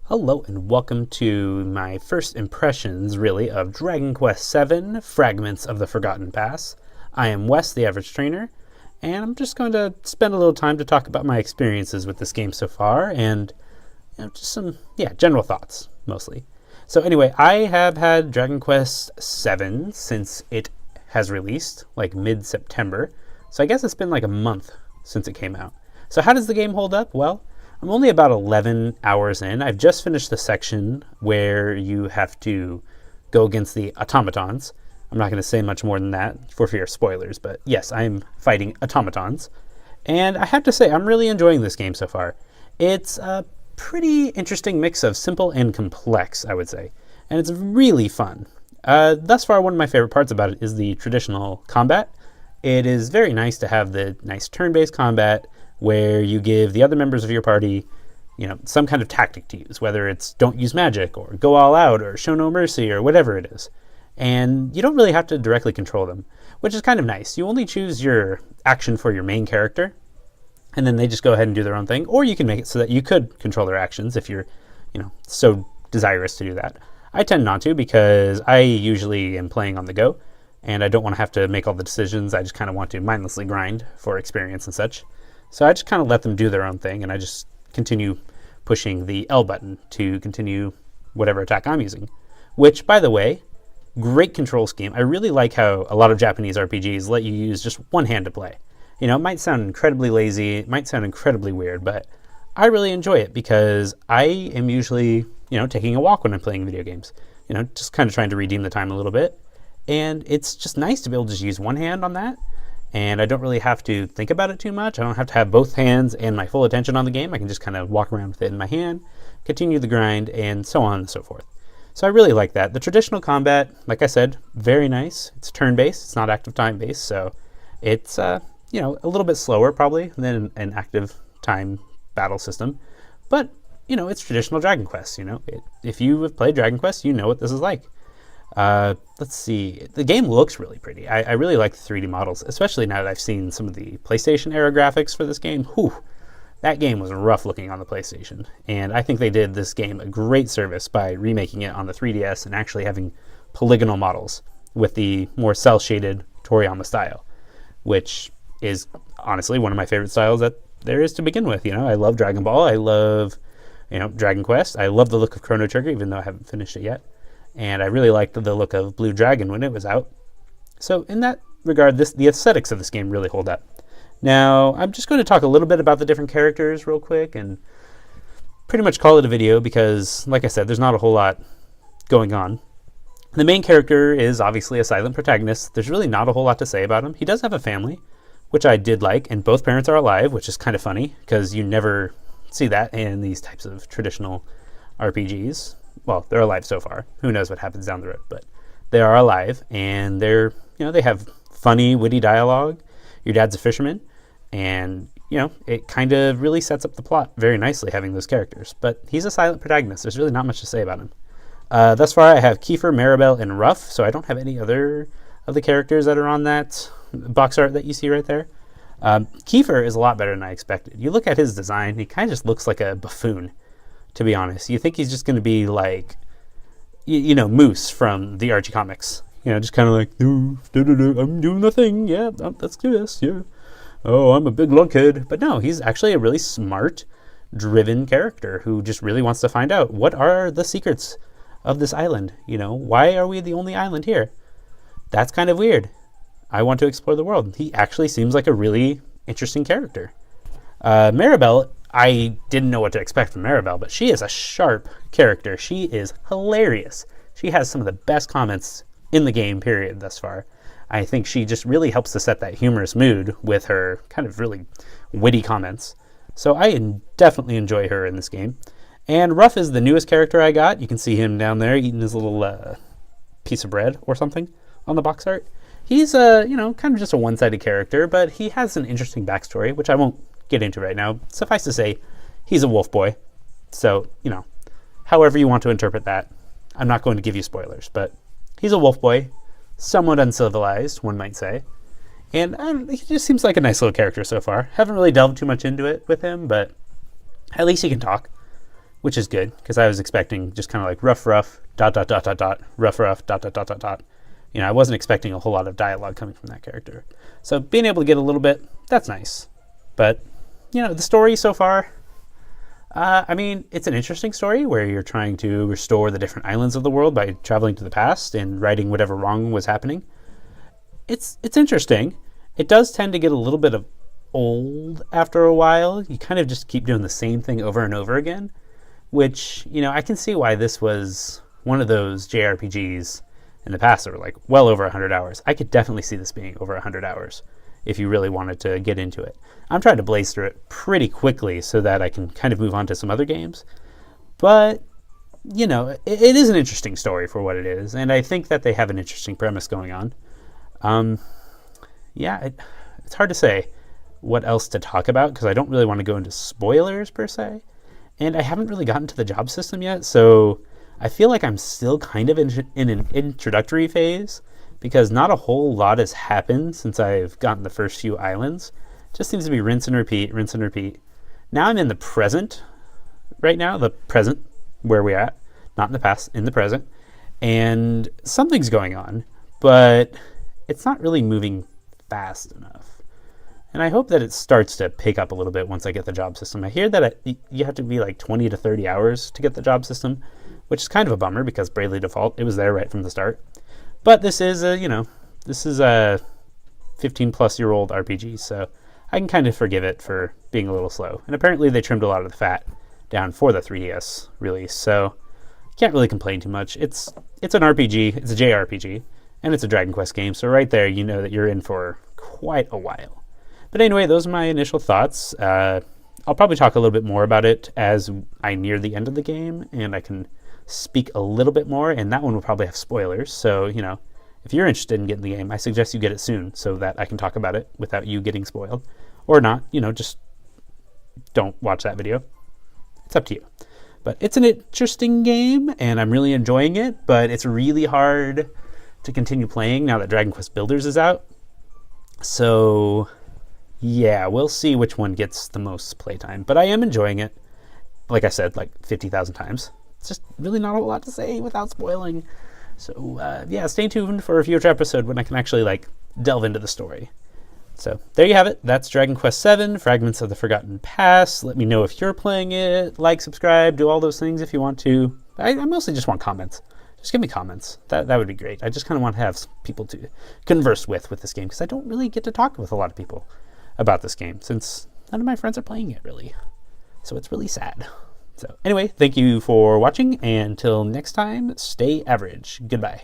Hello and welcome to my first impressions, really, of Dragon Quest VII, Fragments of the Forgotten Pass. I am Wes, the average trainer, and I'm just going to spend a little time to talk about my experiences with this game so far, and just some, general thoughts, mostly. So anyway, I have had Dragon Quest VII since it has released, like mid-September, so I guess it's been like a month since it came out. So how does the game hold up? Well, I'm only about 11 hours in. I've just finished the section where you have to go against the automatons. I'm not going to say much more than that for fear of spoilers, but yes, I'm fighting automatons. And I have to say, I'm really enjoying this game so far. It's a pretty interesting mix of simple and complex, I would say. And it's really fun. Thus far, one of my favorite parts about it is the traditional combat. It is very nice to have the nice turn-based combat where you give the other members of your party, some kind of tactic to use, whether it's don't use magic or go all out or show no mercy or whatever it is. And you don't really have to directly control them, which is kind of nice. You only choose your action for your main character, and then they just go ahead and do their own thing. Or you can make it so that you could control their actions if you're, so desirous to do that. I tend not to because I usually am playing on the go, and I don't want to have to make all the decisions. I just kind of want to mindlessly grind for experience and such. So I just kind of let them do their own thing, and I just continue pushing the L button to continue whatever attack I'm using. Which, by the way, great control scheme. I really like how a lot of Japanese RPGs let you use just one hand to play. It might sound incredibly lazy, it might sound incredibly weird, but I really enjoy it because I am usually, taking a walk when I'm playing video games. Just kind of trying to redeem the time a little bit. And it's just nice to be able to just use one hand on that. And I don't really have to think about it too much. I don't have to have both hands and my full attention on the game. I can just kind of walk around with it in my hand, continue the grind, and so on and so forth. So I really like that. The traditional combat, like I said, very nice. It's turn-based. It's not active time-based, so it's a little bit slower probably than an active time battle system. But it's traditional Dragon Quest. If you have played Dragon Quest, you know what this is like. Let's see. The game looks really pretty. I really like the 3D models, especially now that I've seen some of the PlayStation era graphics for this game. Whew, that game was rough looking on the PlayStation. And I think they did this game a great service by remaking it on the 3DS and actually having polygonal models with the more cel-shaded Toriyama style, which is honestly one of my favorite styles that there is to begin with. I love Dragon Ball. I love, Dragon Quest. I love the look of Chrono Trigger, even though I haven't finished it yet. And I really liked the look of Blue Dragon when it was out. So in that regard, the aesthetics of this game really hold up. Now, I'm just going to talk a little bit about the different characters real quick and pretty much call it a video because, like I said, there's not a whole lot going on. The main character is obviously a silent protagonist. There's really not a whole lot to say about him. He does have a family, which I did like, and both parents are alive, which is kind of funny because you never see that in these types of traditional RPGs. Well, they're alive so far. Who knows what happens down the road, but they are alive, and they have funny, witty dialogue. Your dad's a fisherman, and, it kind of really sets up the plot very nicely having those characters. But he's a silent protagonist. There's really not much to say about him. Thus far, I have Kiefer, Maribel, and Ruff, so I don't have any other of the characters that are on that box art that you see right there. Kiefer is a lot better than I expected. You look at his design, he kind of just looks like a buffoon, to be honest. You think he's just going to be like, Moose from the Archie comics. Just kind of like, I'm doing the thing. Yeah, let's do this. Yeah. Oh, I'm a big lunkhead. But no, he's actually a really smart, driven character who just really wants to find out what are the secrets of this island. Why are we the only island here? That's kind of weird. I want to explore the world. He actually seems like a really interesting character. Maribel, I didn't know what to expect from Maribel, but she is a sharp character. She is hilarious. She has some of the best comments in the game, period, thus far. I think she just really helps to set that humorous mood with her kind of really witty comments. So I definitely enjoy her in this game. And Ruff is the newest character I got. You can see him down there eating his little piece of bread or something on the box art. He's kind of just a one-sided character, but he has an interesting backstory, which I won't get into right now. Suffice to say, he's a wolf boy. So, however you want to interpret that. I'm not going to give you spoilers, but he's a wolf boy, somewhat uncivilized, one might say. And he just seems like a nice little character so far. Haven't really delved too much into it with him, but at least he can talk. which is good because I was expecting just kind of like rough, dot, dot, dot, dot, dot, rough, dot, dot, dot, dot, dot. You know, I wasn't expecting a whole lot of dialogue coming from that character. So being able to get a little bit, that's nice. But, you know, the story so far, I mean, it's an interesting story where you're trying to restore the different islands of the world by traveling to the past and righting whatever wrong was happening. It's interesting. It does tend to get a little bit of old after a while. You kind of just keep doing the same thing over and over again, which, you know, I can see why this was one of those JRPGs in the past that were like well over 100 hours. I could definitely see this being over 100 hours if you really wanted to get into it. I'm trying to blaze through it pretty quickly so that I can kind of move on to some other games. But, you know, it is an interesting story for what it is, and I think that they have an interesting premise going on. Yeah, it's hard to say what else to talk about because I don't really want to go into spoilers per se, and I haven't really gotten to the job system yet, so I feel like I'm still kind of in an introductory phase because not a whole lot has happened since I've gotten the first few islands. It just seems to be rinse and repeat, rinse and repeat. Now I'm in the present right now, the present where we're at, not in the past, in the present, and something's going on, but it's not really moving fast enough. And I hope that it starts to pick up a little bit once I get the job system. I hear that you have to be like 20 to 30 hours to get the job system, which is kind of a bummer because Bravely Default, it was there right from the start. But this is a 15-plus-year-old RPG, so I can kind of forgive it for being a little slow. And apparently they trimmed a lot of the fat down for the 3DS release, so can't really complain too much. It's an RPG, it's a JRPG, and it's a Dragon Quest game, so right there you know that you're in for quite a while. But anyway, those are my initial thoughts. I'll probably talk a little bit more about it as I near the end of the game, and I can speak a little bit more, and that one will probably have spoilers. So, you know, if you're interested in getting the game, I suggest you get it soon so that I can talk about it without you getting spoiled. Or not, you know, just don't watch that video. It's up to you. But it's an interesting game, and I'm really enjoying it, but it's really hard to continue playing now that Dragon Quest Builders is out. So yeah, we'll see which one gets the most playtime. But I am enjoying it. Like I said, like 50,000 times. It's just really not a whole lot to say without spoiling. So yeah, stay tuned for a future episode when I can actually like delve into the story. So there you have it. That's Dragon Quest VII, Fragments of the Forgotten Past. Let me know if you're playing it. Like, subscribe, do all those things if you want to. I mostly just want comments. Just give me comments. That would be great. I just kind of want to have some people to converse with this game because I don't really get to talk with a lot of people about this game since none of my friends are playing it really. So it's really sad. So anyway, thank you for watching, and until next time, stay average. Goodbye.